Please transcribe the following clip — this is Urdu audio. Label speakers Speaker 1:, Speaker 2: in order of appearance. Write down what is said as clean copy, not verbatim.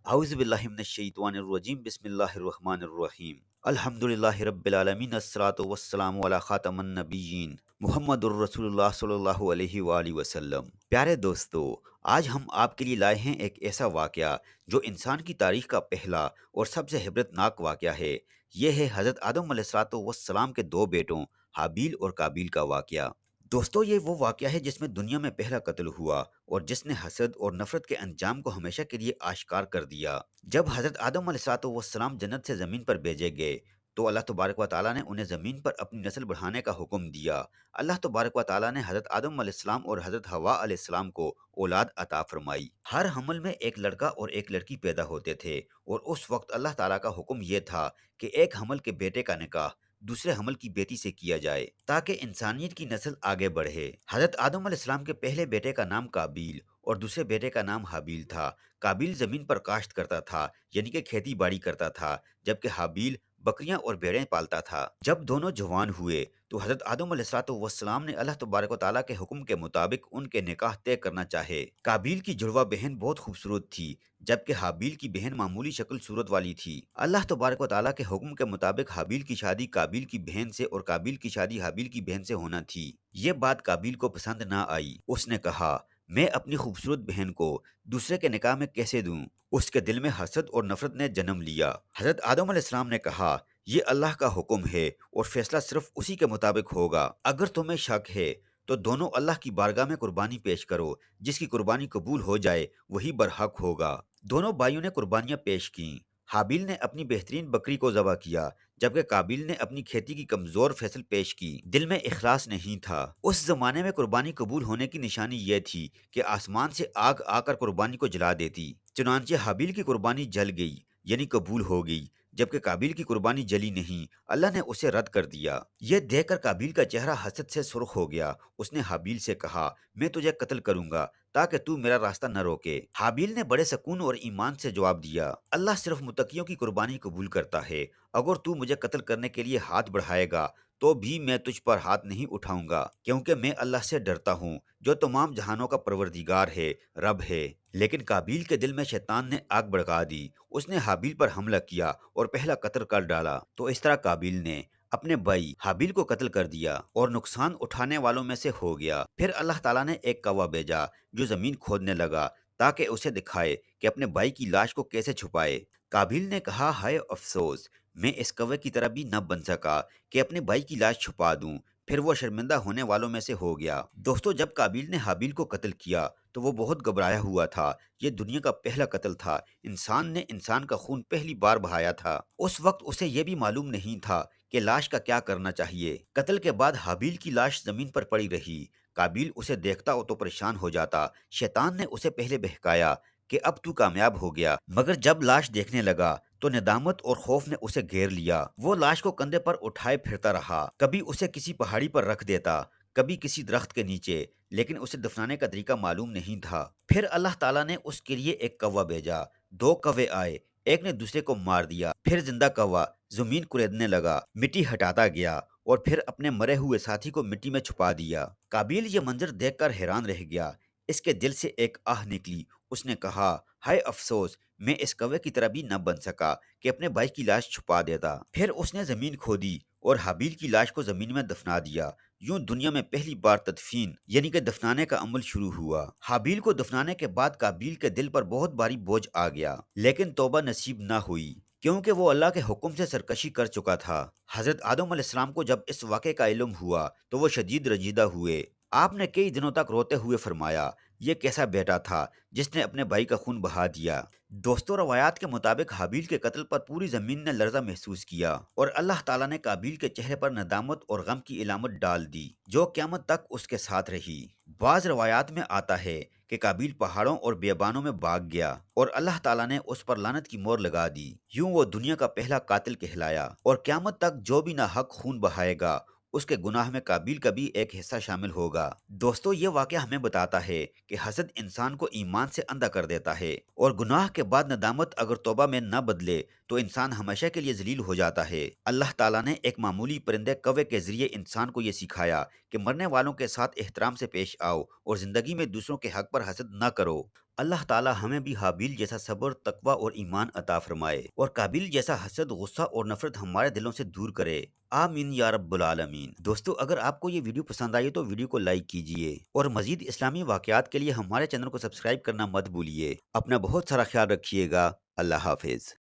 Speaker 1: اعوذ باللہ من الشیطان الرجیم بسم اللہ الرحمن الرحیم الحمدللہ رب العالمین الصلاۃ والسلام علی خاتم النبیین محمد الرسول اللہ صلی اللہ علیہ وآلہ وسلم۔ پیارے دوستو، آج ہم آپ کے لیے لائے ہیں ایک ایسا واقعہ جو انسان کی تاریخ کا پہلا اور سب سے عبرت ناک واقعہ ہے۔ یہ ہے حضرت آدم علیہ الصلاۃ والسلام کے دو بیٹوں حابیل اور قابیل کا واقعہ۔ دوستو، یہ وہ واقعہ ہے جس میں دنیا میں پہلا قتل ہوا اور جس نے حسد اور نفرت کے انجام کو ہمیشہ کے لیے آشکار کر دیا۔ جب حضرت آدم علیہ الصلوۃ والسلام جنت سے زمین پر بھیجے گئے تو اللہ تبارک و تعالیٰ نے انہیں زمین پر اپنی نسل بڑھانے کا حکم دیا۔ اللہ تبارک و تعالیٰ نے حضرت آدم علیہ السلام اور حضرت حوا علیہ السلام کو اولاد عطا فرمائی۔ ہر حمل میں ایک لڑکا اور ایک لڑکی پیدا ہوتے تھے، اور اس وقت اللہ تعالیٰ کا حکم یہ تھا کہ ایک حمل کے بیٹے کا نکاح دوسرے حمل کی بیٹی سے کیا جائے تاکہ انسانیت کی نسل آگے بڑھے۔ حضرت آدم علیہ السلام کے پہلے بیٹے کا نام قابیل اور دوسرے بیٹے کا نام حابیل تھا۔ قابیل زمین پر کاشت کرتا تھا، یعنی کہ کھیتی باڑی کرتا تھا، جبکہ حابیل بکریاں اور بھیڑیں پالتا تھا۔ جب دونوں جوان ہوئے تو حضرت آدم علیہ الصلوۃ والسلام نے اللہ تبارک و تعالیٰ کے حکم کے مطابق ان کے نکاح طے کرنا چاہے۔ قابیل کی جڑواں بہن بہت خوبصورت تھی، جبکہ حابیل کی بہن معمولی شکل صورت والی تھی۔ اللہ تبارک و تعالیٰ کے حکم کے مطابق حابیل کی شادی قابیل کی بہن سے اور قابیل کی شادی حابیل کی بہن سے ہونا تھی۔ یہ بات قابیل کو پسند نہ آئی۔ اس نے کہا، میں اپنی خوبصورت بہن کو دوسرے کے نکاح میں کیسے دوں؟ اس کے دل میں حسد اور نفرت نے جنم لیا۔ حضرت آدم علیہ السلام نے کہا، یہ اللہ کا حکم ہے اور فیصلہ صرف اسی کے مطابق ہوگا۔ اگر تمہیں شک ہے تو دونوں اللہ کی بارگاہ میں قربانی پیش کرو، جس کی قربانی قبول ہو جائے وہی برحق ہوگا۔ دونوں بھائیوں نے قربانیاں پیش کیں۔ حابیل نے اپنی بہترین بکری کو ذبح کیا، جبکہ قابیل نے اپنی کھیتی کی کمزور فصل پیش کی۔ دل میں اخلاص نہیں تھا۔ اس زمانے میں قربانی قبول ہونے کی نشانی یہ تھی کہ آسمان سے آگ آ کر قربانی کو جلا دیتی۔ چنانچہ حابیل کی قربانی جل گئی، یعنی قبول ہو گئی، جبکہ قابیل کی قربانی جلی نہیں، اللہ نے اسے رد کر دیا۔ یہ دیکھ کر قابیل کا چہرہ حسد سے سرخ ہو گیا۔ اس نے حابیل سے کہا، میں تجھے قتل کروں گا تاکہ تو میرا راستہ نہ روکے۔ حابیل نے بڑے سکون اور ایمان سے جواب دیا، اللہ صرف متقیوں کی قربانی قبول کرتا ہے۔ اگر تو مجھے قتل کرنے کے لیے ہاتھ بڑھائے گا تو بھی میں تجھ پر ہاتھ نہیں اٹھاؤں گا، کیونکہ میں اللہ سے ڈرتا ہوں جو تمام جہانوں کا پروردگار ہے، رب ہے۔ لیکن قابیل کے دل میں شیطان نے آگ بھڑکا دی۔ اس نے حابیل پر حملہ کیا اور پہلا قتل کر ڈالا۔ تو اس طرح قابیل نے اپنے بھائی حابیل کو قتل کر دیا اور نقصان اٹھانے والوں میں سے ہو گیا۔ پھر اللہ تعالیٰ نے ایک کوا بھیجا جو زمین کھودنے لگا تاکہ اسے دکھائے کہ اپنے بھائی کی لاش کو کیسے چھپائے۔ قابیل نے کہا، ہائے افسوس، میں اس کوے کی طرح بھی نہ بن سکا کہ اپنے بھائی کی لاش چھپا دوں۔ پھر وہ شرمندہ ہونے والوں میں سے ہو گیا۔ دوستو، جب قابیل نے حابیل کو قتل کیا تو وہ بہت گھبرایا ہوا تھا۔ یہ دنیا کا پہلا قتل تھا۔ انسان نے انسان کا خون پہلی بار بہایا تھا۔ اس وقت اسے یہ بھی معلوم نہیں تھا کہ لاش کا کیا کرنا چاہیے۔ قتل کے بعد حابیل کی لاش زمین پر پڑی رہی۔ قابیل اسے دیکھتا تو پریشان ہو جاتا۔ شیطان نے اسے پہلے بہکایا کہ اب تو کامیاب ہو گیا، مگر جب لاش دیکھنے لگا تو ندامت اور خوف نے اسے گھیر لیا۔ وہ لاش کو کندھے پر اٹھائے پھرتا رہا، کبھی اسے کسی پہاڑی پر رکھ دیتا، کبھی کسی درخت کے نیچے، لیکن اسے دفنانے کا طریقہ معلوم نہیں تھا۔ پھر اللہ تعالیٰ نے اس کے لیے ایک کوا بھیجا۔ دو کوے آئے، ایک نے دوسرے کو مار دیا۔ پھر زندہ کوا زمین کریدنے لگا، مٹی ہٹاتا گیا اور پھر اپنے مرے ہوئے ساتھی کو مٹی میں چھپا دیا۔ قابیل یہ منظر دیکھ کر حیران رہ گیا۔ اس کے دل سے ایک آہ نکلی۔ اس نے کہا، ہائے افسوس، میں اس کوے کی طرح بھی نہ بن سکا کہ اپنے بھائی کی لاش چھپا دیتا۔ پھر اس نے زمین کھودی اور حابیل کی لاش کو زمین میں دفنا دیا۔ یوں دنیا میں پہلی بار تدفین یعنی کہ دفنانے کا عمل شروع ہوا۔ حابیل کو دفنانے کے بعد قابیل کے دل پر بہت بھاری بوجھ آ گیا، لیکن توبہ نصیب نہ ہوئی، کیونکہ وہ اللہ کے حکم سے سرکشی کر چکا تھا۔ حضرت آدم علیہ السلام کو جب اس واقعے کا علم ہوا تو وہ شدید رنجیدہ ہوئے۔ آپ نے کئی دنوں تک روتے ہوئے فرمایا، یہ کیسا بیٹا تھا جس نے اپنے بھائی کا خون بہا دیا۔ دوستو، روایات کے مطابق حابیل کے قتل پر پوری زمین نے لرزہ محسوس کیا اور اللہ تعالیٰ نے قابیل کے چہرے پر ندامت اور غم کی علامت ڈال دی جو قیامت تک اس کے ساتھ رہی۔ بعض روایات میں آتا ہے کہ قابیل پہاڑوں اور بیابانوں میں بھاگ گیا اور اللہ تعالیٰ نے اس پر لعنت کی مہر لگا دی۔ یوں وہ دنیا کا پہلا قاتل کہلایا اور قیامت تک جو بھی ناحق خون بہائے گا اس کے گناہ میں قابیل کا بھی ایک حصہ شامل ہوگا۔ دوستو، یہ واقعہ ہمیں بتاتا ہے کہ حسد انسان کو ایمان سے اندھا کر دیتا ہے، اور گناہ کے بعد ندامت اگر توبہ میں نہ بدلے تو انسان ہمیشہ کے لیے ذلیل ہو جاتا ہے۔ اللہ تعالیٰ نے ایک معمولی پرندے کوے کے ذریعے انسان کو یہ سکھایا کہ مرنے والوں کے ساتھ احترام سے پیش آؤ اور زندگی میں دوسروں کے حق پر حسد نہ کرو۔ اللہ تعالی ہمیں بھی حابیل جیسا صبر، تقوی اور ایمان عطا فرمائے، اور قابل جیسا حسد، غصہ اور نفرت ہمارے دلوں سے دور کرے۔ آمین یا رب العالمین۔ دوستو، اگر آپ کو یہ ویڈیو پسند آئی تو ویڈیو کو لائک کیجئے، اور مزید اسلامی واقعات کے لیے ہمارے چینل کو سبسکرائب کرنا مت بھولیے۔ اپنا بہت سارا خیال رکھیے گا۔ اللہ حافظ۔